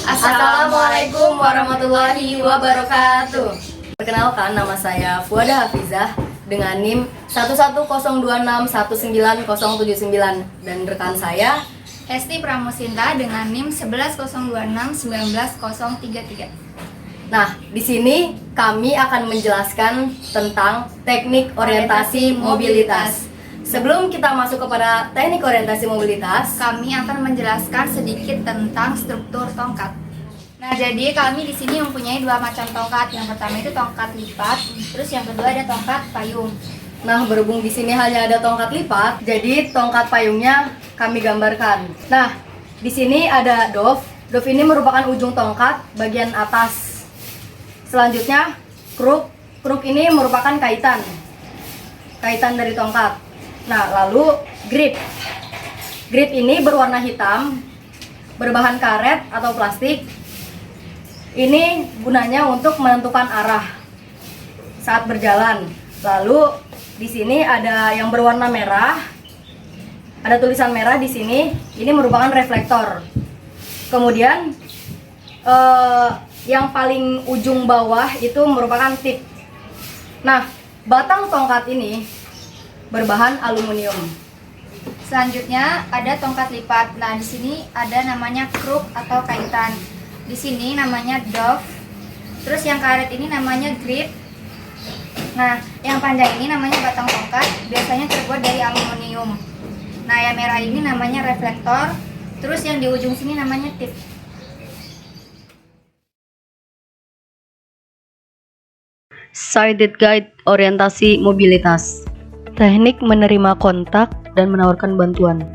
Assalamualaikum warahmatullahi wabarakatuh. Perkenalkan, nama saya Fuada Hafizah dengan NIM 1102619079 dan rekan saya Hesti Pramusinta dengan NIM 1102619033. Nah, di sini kami akan menjelaskan tentang teknik orientasi mobilitas. Sebelum kita masuk kepada teknik orientasi mobilitas, Kami akan menjelaskan sedikit tentang struktur tongkat. Nah, jadi kami di sini mempunyai dua macam tongkat. Yang pertama itu tongkat lipat, terus yang kedua ada tongkat payung. nah berhubung di sini hanya ada tongkat lipat, jadi tongkat payungnya kami gambarkan. Nah, di sini ada dove. Dove ini merupakan ujung tongkat bagian atas. Selanjutnya, kruk. Kruk ini merupakan kaitan dari tongkat. Nah, lalu grip. Grip ini berwarna hitam, berbahan karet atau plastik. Ini gunanya untuk menentukan arah saat berjalan. Lalu di sini ada yang berwarna merah. Ada tulisan merah di sini. Ini merupakan reflektor. Kemudian yang paling ujung bawah itu merupakan tip. Nah, batang tongkat ini berbahan aluminium. Selanjutnya ada tongkat lipat. Nah, di sini ada namanya kruk atau kaitan. Di sini namanya dove. Terus yang karet ini namanya grip. Nah, yang panjang ini namanya batang tongkat. Biasanya terbuat dari aluminium. Nah, yang merah ini namanya reflektor. Terus yang di ujung sini namanya tip. Sighted guide orientasi mobilitas. Teknik menerima kontak dan menawarkan bantuan.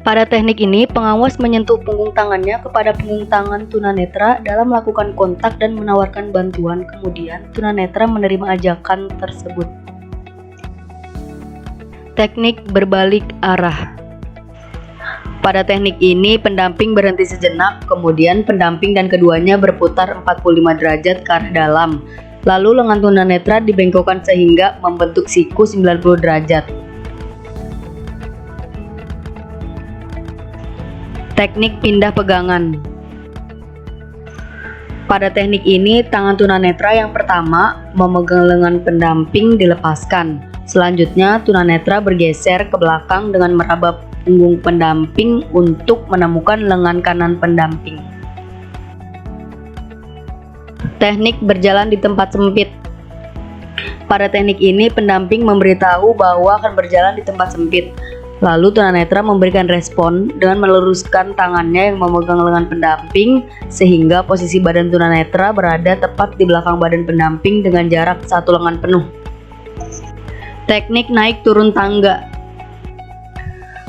Pada teknik ini, pengawas menyentuh punggung tangannya kepada punggung tangan tunanetra dalam melakukan kontak dan menawarkan bantuan. Kemudian, tunanetra menerima ajakan tersebut. Teknik berbalik arah. Pada teknik ini, pendamping berhenti sejenak, kemudian pendamping dan keduanya berputar 45 derajat ke arah dalam. Lalu lengan tunanetra dibengkokkan sehingga membentuk siku 90 derajat. Teknik pindah pegangan. Pada teknik ini, tangan tunanetra yang pertama memegang lengan pendamping dilepaskan. Selanjutnya, tunanetra bergeser ke belakang dengan meraba punggung pendamping untuk menemukan lengan kanan pendamping. Teknik berjalan di tempat sempit. Pada teknik ini, pendamping memberitahu bahwa akan berjalan di tempat sempit. Lalu tunanetra memberikan respon dengan meluruskan tangannya yang memegang lengan pendamping sehingga posisi badan tunanetra berada tepat di belakang badan pendamping dengan jarak satu lengan penuh. Teknik naik turun tangga.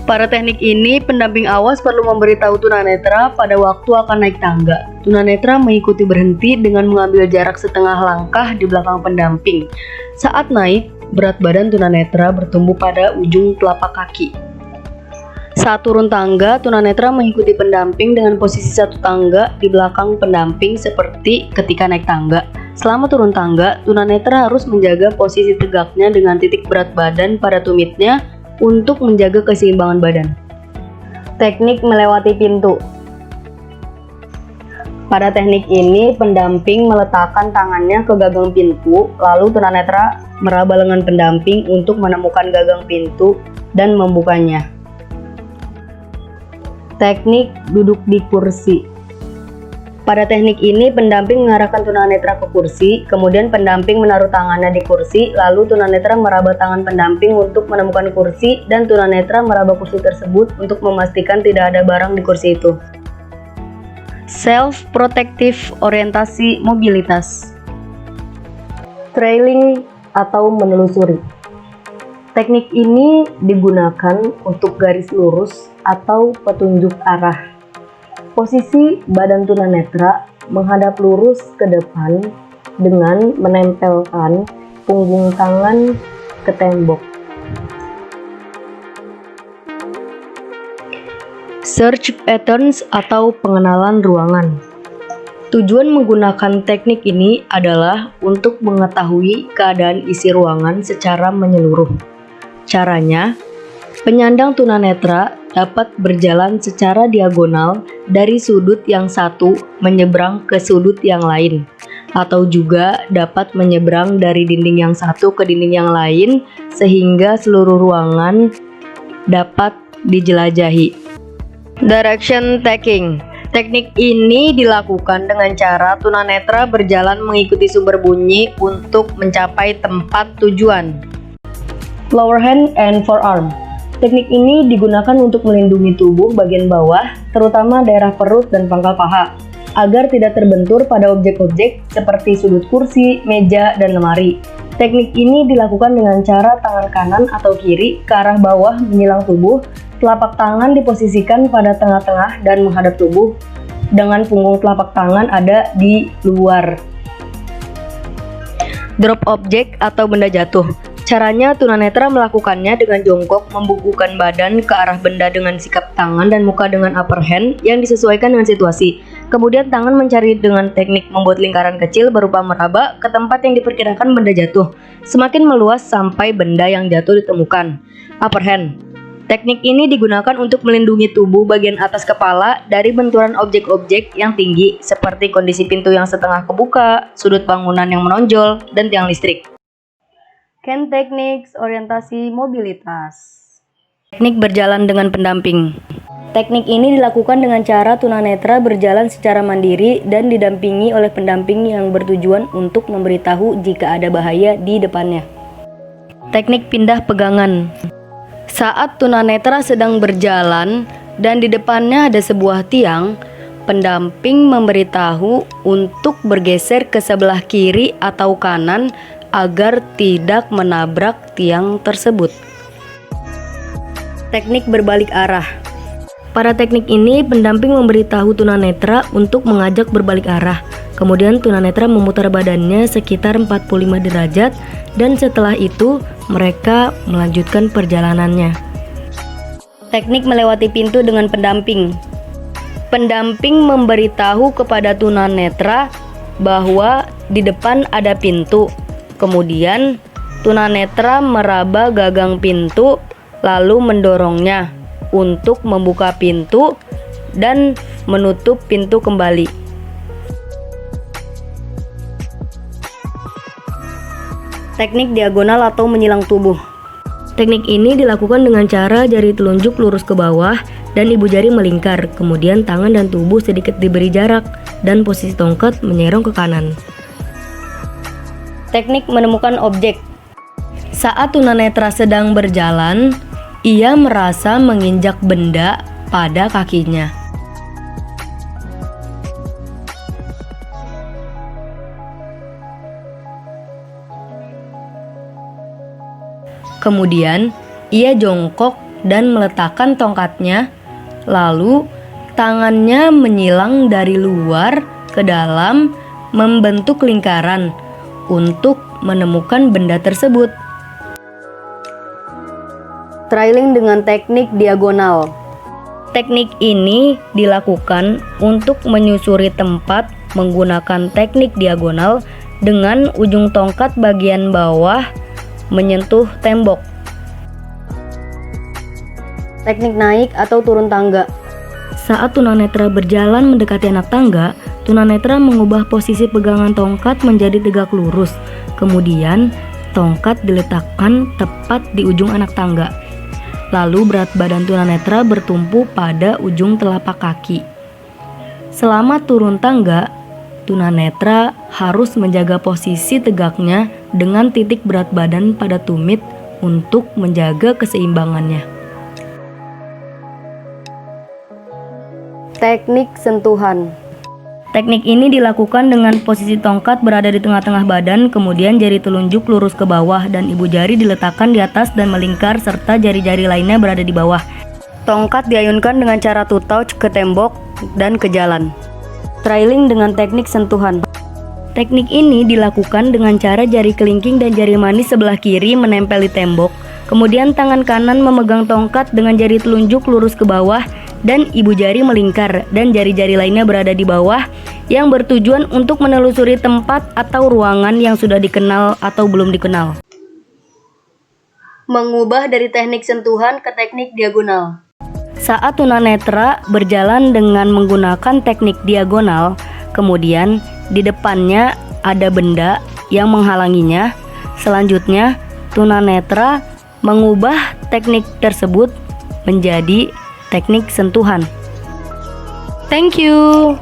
Pada teknik ini, pendamping awas perlu memberitahu tunanetra pada waktu akan naik tangga. Tunanetra mengikuti berhenti dengan mengambil jarak setengah langkah di belakang pendamping. Saat naik, berat badan tunanetra bertumbuh pada ujung telapak kaki. Saat turun tangga, tunanetra mengikuti pendamping dengan posisi satu tangga di belakang pendamping seperti ketika naik tangga. Selama turun tangga, tunanetra harus menjaga posisi tegaknya dengan titik berat badan pada tumitnya untuk menjaga keseimbangan badan. Teknik melewati pintu. Pada teknik ini, pendamping meletakkan tangannya ke gagang pintu, lalu tunanetra meraba lengan pendamping untuk menemukan gagang pintu dan membukanya. Teknik duduk di kursi. Pada teknik ini, pendamping mengarahkan tunanetra ke kursi, kemudian pendamping menaruh tangannya di kursi, lalu tunanetra meraba tangan pendamping untuk menemukan kursi, dan tunanetra meraba kursi tersebut untuk memastikan tidak ada barang di kursi itu. Self-protective orientasi mobilitas. Trailing atau menelusuri. Teknik ini digunakan untuk garis lurus atau petunjuk arah. Posisi badan tunanetra menghadap lurus ke depan dengan menempelkan punggung tangan ke tembok. Search patterns atau pengenalan ruangan. Tujuan menggunakan teknik ini adalah untuk mengetahui keadaan isi ruangan secara menyeluruh. Caranya, Penyandang tunanetra dapat berjalan secara diagonal dari sudut yang satu menyeberang ke sudut yang lain, atau juga dapat menyeberang dari dinding yang satu ke dinding yang lain sehingga seluruh ruangan dapat dijelajahi. Direction taking. Teknik ini dilakukan dengan cara tunanetra berjalan mengikuti sumber bunyi untuk mencapai tempat tujuan. Lower hand and forearm. Teknik ini digunakan untuk melindungi tubuh bagian bawah, terutama daerah perut dan pangkal paha, agar tidak terbentur pada objek-objek seperti sudut kursi, meja, dan lemari. Teknik ini dilakukan dengan cara tangan kanan atau kiri ke arah bawah menyilang tubuh, telapak tangan diposisikan pada tengah-tengah dan menghadap tubuh, dengan punggung telapak tangan ada di luar. Drop objek atau benda jatuh. Caranya tunanetra melakukannya dengan jongkok, membukukan badan ke arah benda dengan sikap tangan dan muka dengan upper hand yang disesuaikan dengan situasi. Kemudian tangan mencari dengan teknik membuat lingkaran kecil berupa meraba ke tempat yang diperkirakan benda jatuh, semakin meluas sampai benda yang jatuh ditemukan. Upper hand. Teknik ini digunakan untuk melindungi tubuh bagian atas kepala dari benturan objek-objek yang tinggi seperti kondisi pintu yang setengah kebuka, sudut bangunan yang menonjol, dan tiang listrik. Hand techniques, orientasi mobilitas. Teknik berjalan dengan pendamping. Teknik ini dilakukan dengan cara tunanetra berjalan secara mandiri dan didampingi oleh pendamping yang bertujuan untuk memberitahu jika ada bahaya di depannya. Teknik pindah pegangan. Saat tunanetra sedang berjalan dan di depannya ada sebuah tiang, pendamping memberitahu untuk bergeser ke sebelah kiri atau kanan agar tidak menabrak tiang tersebut. Teknik berbalik arah. Pada teknik ini, pendamping memberitahu tunanetra untuk mengajak berbalik arah. Kemudian tunanetra memutar badannya sekitar 45 derajat dan setelah itu mereka melanjutkan perjalanannya. Teknik melewati pintu dengan pendamping. Pendamping memberitahu kepada tunanetra bahwa di depan ada pintu. Kemudian tunanetra meraba gagang pintu lalu mendorongnya untuk membuka pintu dan menutup pintu kembali. Teknik diagonal atau menyilang tubuh. Teknik ini dilakukan dengan cara jari telunjuk lurus ke bawah dan ibu jari melingkar, kemudian tangan dan tubuh sedikit diberi jarak dan posisi tongkat menyerong ke kanan. Teknik menemukan objek. Saat tunanetra sedang berjalan, ia merasa menginjak benda pada kakinya. Kemudian, ia jongkok dan meletakkan tongkatnya, lalu tangannya menyilang dari luar ke dalam membentuk lingkaran untuk menemukan benda tersebut. Trailing dengan teknik diagonal. Teknik ini dilakukan untuk menyusuri tempat menggunakan teknik diagonal dengan ujung tongkat bagian bawah menyentuh tembok. Teknik naik atau turun tangga. Saat tunanetra berjalan mendekati anak tangga, tunanetra mengubah posisi pegangan tongkat menjadi tegak lurus. Kemudian, tongkat diletakkan tepat di ujung anak tangga. Lalu berat badan tunanetra bertumpu pada ujung telapak kaki. Selama turun tangga, tunanetra harus menjaga posisi tegaknya dengan titik berat badan pada tumit untuk menjaga keseimbangannya. Teknik sentuhan. Teknik ini dilakukan dengan posisi tongkat berada di tengah-tengah badan, kemudian jari telunjuk lurus ke bawah dan ibu jari diletakkan di atas dan melingkar serta jari-jari lainnya berada di bawah. Tongkat diayunkan dengan cara to touch ke tembok dan ke jalan. Trailing dengan teknik sentuhan. Teknik ini dilakukan dengan cara jari kelingking dan jari manis sebelah kiri menempel di tembok, kemudian tangan kanan memegang tongkat dengan jari telunjuk lurus ke bawah dan ibu jari melingkar dan jari-jari lainnya berada di bawah yang bertujuan untuk menelusuri tempat atau ruangan yang sudah dikenal atau belum dikenal. mengubah dari teknik sentuhan ke teknik diagonal. Saat tunanetra berjalan dengan menggunakan teknik diagonal, kemudian di depannya ada benda yang menghalanginya. Selanjutnya, tunanetra mengubah teknik tersebut menjadi teknik sentuhan. Thank you.